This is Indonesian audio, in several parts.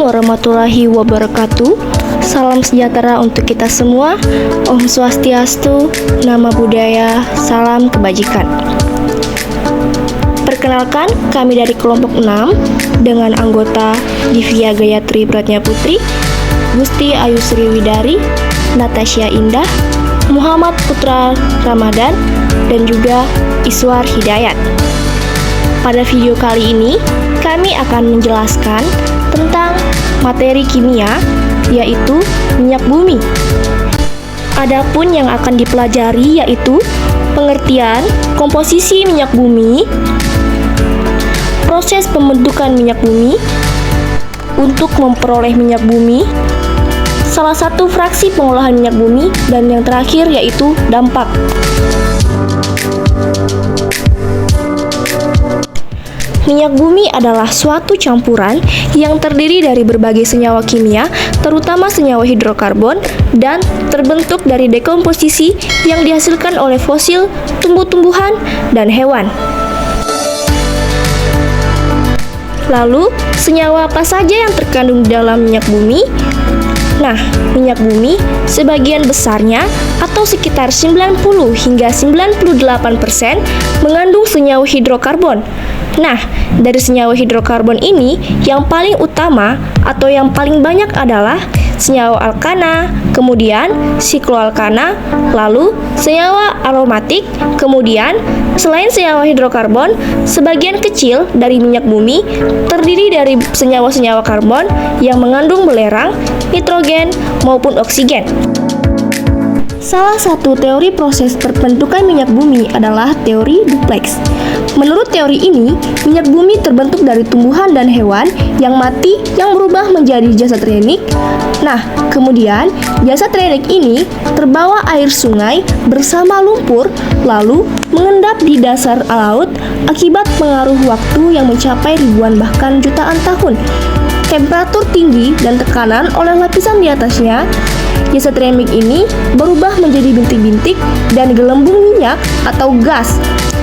warahmatullahi wabarakatuh. Salam sejahtera untuk kita semua. Om Swastiastu, Nama Budaya, Salam Kebajikan. Perkenalkan, kami dari kelompok 6 dengan anggota Divya Gayatri Pratnya Putri, Gusti Ayu Sri Widari, Natasha Indah, Muhammad Putra Ramadan, dan juga Iswar Hidayat. Pada video kali ini, kami akan menjelaskan tentang materi kimia, yaitu minyak bumi. Adapun yang akan dipelajari yaitu pengertian komposisi minyak bumi, proses pembentukan minyak bumi, untuk memperoleh minyak bumi, salah satu fraksi pengolahan minyak bumi, dan yang terakhir yaitu dampak. Minyak bumi adalah suatu campuran yang terdiri dari berbagai senyawa kimia, terutama senyawa hidrokarbon, dan terbentuk dari dekomposisi yang dihasilkan oleh fosil, tumbuh-tumbuhan, dan hewan. Lalu, senyawa apa saja yang terkandung di dalam minyak bumi? Nah, minyak bumi sebagian besarnya atau sekitar 90 hingga 98% mengandung senyawa hidrokarbon. Nah, dari senyawa hidrokarbon ini yang paling utama atau yang paling banyak adalah senyawa alkana, kemudian sikloalkana, lalu senyawa aromatik, kemudian selain senyawa hidrokarbon, sebagian kecil dari minyak bumi terdiri dari senyawa-senyawa karbon yang mengandung belerang, nitrogen, maupun oksigen. Salah satu teori proses terbentukan minyak bumi adalah teori duplex. Menurut teori ini, minyak bumi terbentuk dari tumbuhan dan hewan yang mati yang berubah menjadi jasad renik. Nah, kemudian jasad renik ini terbawa air sungai bersama lumpur lalu mengendap di dasar laut akibat pengaruh waktu yang mencapai ribuan bahkan jutaan tahun. Temperatur tinggi dan tekanan oleh lapisan di atasnya, jasad renik ini berubah menjadi bintik-bintik dan gelembung minyak atau gas.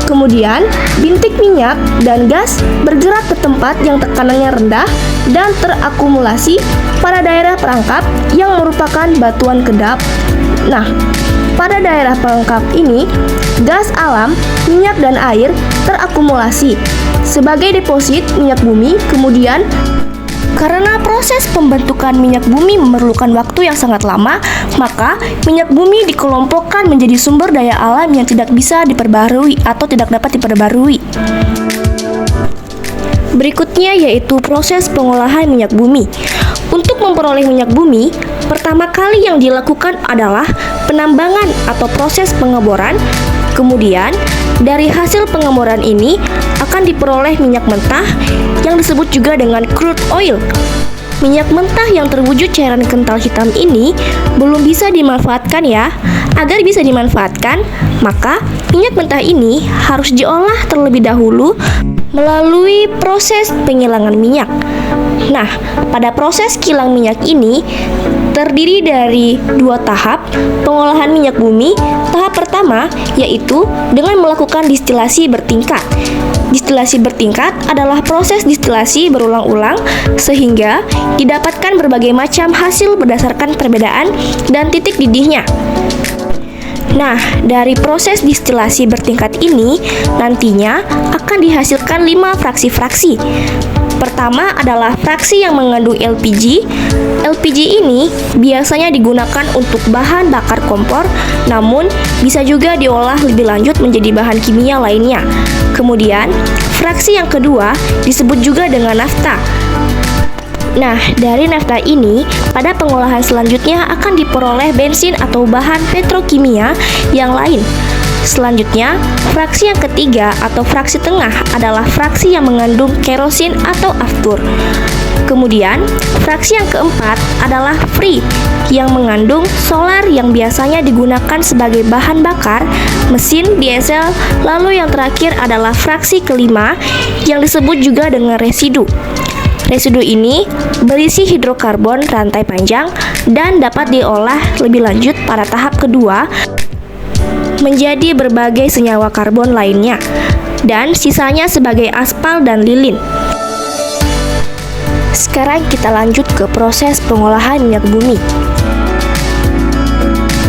Kemudian, bintik minyak dan gas bergerak ke tempat yang tekanannya rendah dan terakumulasi pada daerah perangkap yang merupakan batuan kedap. Nah, pada daerah perangkap ini, gas alam, minyak dan air terakumulasi sebagai deposit minyak bumi. Kemudian, karena proses pembentukan minyak bumi memerlukan waktu yang sangat lama, maka minyak bumi dikelompokkan menjadi sumber daya alam yang tidak bisa diperbarui atau tidak dapat diperbarui. Berikutnya yaitu proses pengolahan minyak bumi. Untuk memperoleh minyak bumi, pertama kali yang dilakukan adalah penambangan atau proses pengeboran. Kemudian, dari hasil pengeboran ini akan diperoleh minyak mentah yang disebut juga dengan crude oil. Minyak mentah yang terwujud cairan kental hitam ini belum bisa dimanfaatkan ya. Agar bisa dimanfaatkan, maka minyak mentah ini harus diolah terlebih dahulu melalui proses penghilangan minyak. Nah, pada proses kilang minyak ini terdiri dari 2 tahap pengolahan minyak bumi. Tahap pertama yaitu dengan melakukan distilasi bertingkat. Distilasi bertingkat adalah proses distilasi berulang-ulang sehingga didapatkan berbagai macam hasil berdasarkan perbedaan dan titik didihnya. Nah, dari proses distilasi bertingkat ini nantinya akan dihasilkan 5 fraksi-fraksi. Pertama adalah fraksi yang mengandung LPG. LPG ini biasanya digunakan untuk bahan bakar kompor, namun bisa juga diolah lebih lanjut menjadi bahan kimia lainnya. Kemudian, fraksi yang kedua disebut juga dengan nafta. Nah, dari nafta ini, pada pengolahan selanjutnya akan diperoleh bensin atau bahan petrokimia yang lain. Selanjutnya, fraksi yang ketiga atau fraksi tengah adalah fraksi yang mengandung kerosin atau aftur. Kemudian, fraksi yang keempat adalah free yang mengandung solar yang biasanya digunakan sebagai bahan bakar mesin diesel. Lalu yang terakhir adalah fraksi kelima yang disebut juga dengan residu. Residu ini berisi hidrokarbon rantai panjang dan dapat diolah lebih lanjut pada tahap kedua menjadi berbagai senyawa karbon lainnya, dan sisanya sebagai aspal dan lilin. Sekarang kita lanjut ke proses pengolahan minyak bumi.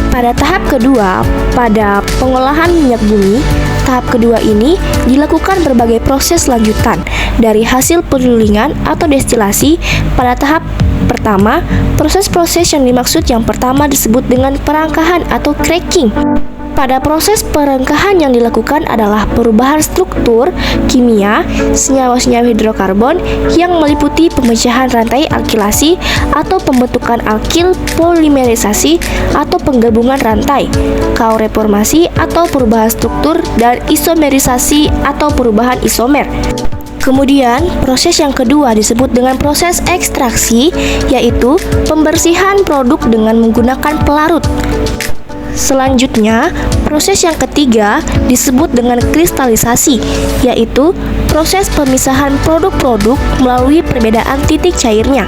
Pada tahap kedua, pada pengolahan minyak bumi, tahap kedua ini dilakukan berbagai proses lanjutan dari hasil penyulingan atau destilasi. Pada tahap pertama, proses-proses yang dimaksud yang pertama disebut dengan perangkahan atau cracking. Pada proses perengkahan yang dilakukan adalah perubahan struktur kimia senyawa-senyawa hidrokarbon yang meliputi pemecahan rantai alkilasi atau pembentukan alkil polimerisasi atau penggabungan rantai, koreformasi atau perubahan struktur, dan isomerisasi atau perubahan isomer. Kemudian, proses yang kedua disebut dengan proses ekstraksi, yaitu pembersihan produk dengan menggunakan pelarut. Selanjutnya, proses yang ketiga disebut dengan kristalisasi, yaitu proses pemisahan produk-produk melalui perbedaan titik cairnya.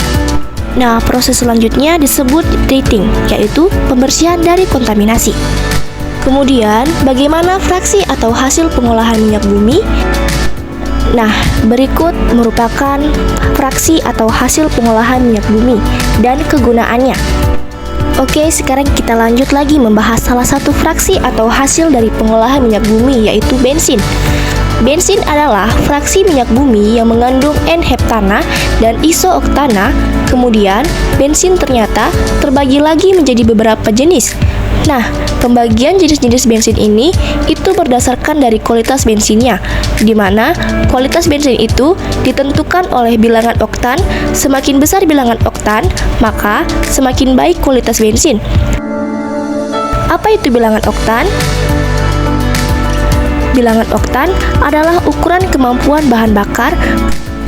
Nah, proses selanjutnya disebut treating, yaitu pembersihan dari kontaminasi. Kemudian, bagaimana fraksi atau hasil pengolahan minyak bumi? Nah, berikut merupakan fraksi atau hasil pengolahan minyak bumi dan kegunaannya. Oke, sekarang kita lanjut lagi membahas salah satu fraksi atau hasil dari pengolahan minyak bumi, yaitu bensin. Bensin adalah fraksi minyak bumi yang mengandung N-heptana dan iso-oktana. Kemudian, bensin ternyata terbagi lagi menjadi beberapa jenis. Nah, pembagian jenis-jenis bensin ini itu berdasarkan dari kualitas bensinnya, di mana kualitas bensin itu ditentukan oleh bilangan oktan. Semakin besar bilangan oktan, maka semakin baik kualitas bensin. Apa itu bilangan oktan? Bilangan oktan adalah ukuran kemampuan bahan bakar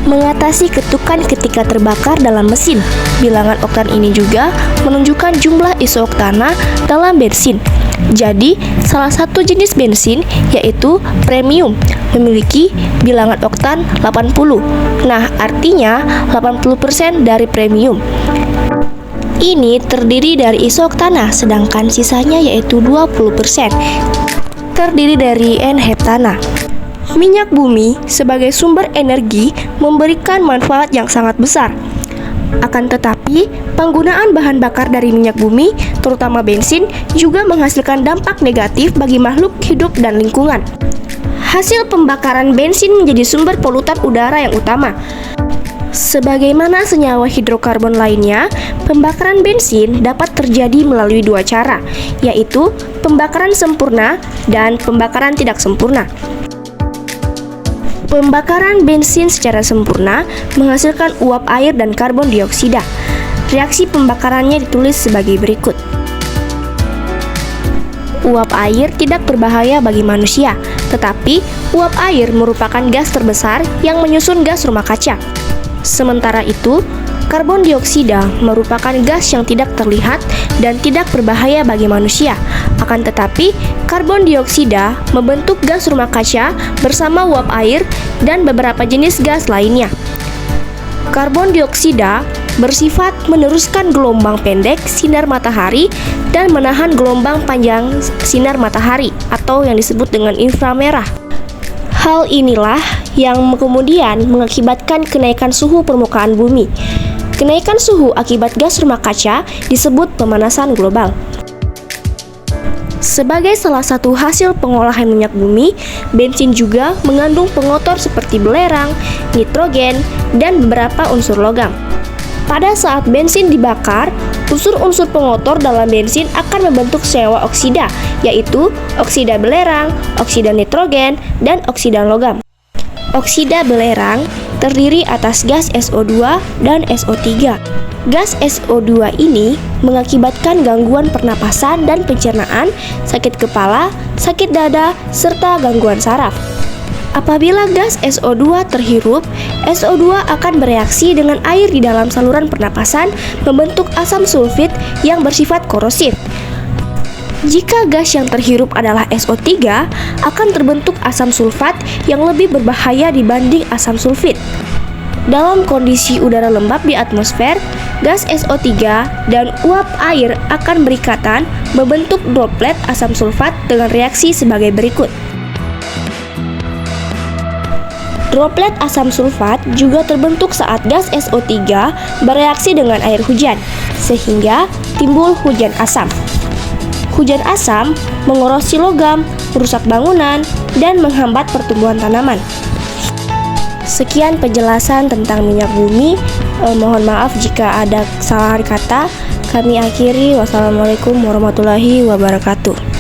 mengatasi ketukan ketika terbakar dalam mesin. Bilangan oktan ini juga menunjukkan jumlah iso-oktana dalam bensin. Jadi, salah satu jenis bensin yaitu premium memiliki bilangan oktan 80. Nah, artinya 80% dari premium. Ini terdiri dari iso-oktana, sedangkan sisanya yaitu 20% terdiri dari N-heptana. Minyak bumi sebagai sumber energi memberikan manfaat yang sangat besar. Akan tetapi, penggunaan bahan bakar dari minyak bumi, terutama bensin, juga menghasilkan dampak negatif bagi makhluk hidup dan lingkungan. Hasil pembakaran bensin menjadi sumber polutan udara yang utama. Sebagaimana senyawa hidrokarbon lainnya, pembakaran bensin dapat terjadi melalui dua cara, yaitu pembakaran sempurna dan pembakaran tidak sempurna. Pembakaran bensin secara sempurna menghasilkan uap air dan karbon dioksida. Reaksi pembakarannya ditulis sebagai berikut. Uap air tidak berbahaya bagi manusia, tetapi uap air merupakan gas terbesar yang menyusun gas rumah kaca. Sementara itu, karbon dioksida merupakan gas yang tidak terlihat dan tidak berbahaya bagi manusia. Akan tetapi, karbon dioksida membentuk gas rumah kaca bersama uap air dan beberapa jenis gas lainnya. Karbon dioksida bersifat meneruskan gelombang pendek sinar matahari dan menahan gelombang panjang sinar matahari atau yang disebut dengan inframerah. Hal inilah yang kemudian mengakibatkan kenaikan suhu permukaan bumi. Kenaikan suhu akibat gas rumah kaca disebut pemanasan global. Sebagai salah satu hasil pengolahan minyak bumi, bensin juga mengandung pengotor seperti belerang, nitrogen, dan beberapa unsur logam. Pada saat bensin dibakar, unsur-unsur pengotor dalam bensin akan membentuk senyawa oksida, yaitu oksida belerang, oksida nitrogen, dan oksida logam. Oksida belerang terdiri atas gas SO2 dan SO3. Gas SO2 ini mengakibatkan gangguan pernapasan dan pencernaan, sakit kepala, sakit dada, serta gangguan saraf. Apabila gas SO2 terhirup, SO2 akan bereaksi dengan air di dalam saluran pernapasan membentuk asam sulfit yang bersifat korosif. Jika gas yang terhirup adalah SO3, akan terbentuk asam sulfat yang lebih berbahaya dibanding asam sulfit. Dalam kondisi udara lembab di atmosfer, gas SO3 dan uap air akan berikatan membentuk droplet asam sulfat dengan reaksi sebagai berikut. Droplet asam sulfat juga terbentuk saat gas SO3 bereaksi dengan air hujan, sehingga timbul hujan asam. Hujan asam mengorosi logam, merusak bangunan, dan menghambat pertumbuhan tanaman. Sekian penjelasan tentang minyak bumi. Mohon maaf jika ada kesalahan kata. Kami akhiri. Wassalamualaikum warahmatullahi wabarakatuh.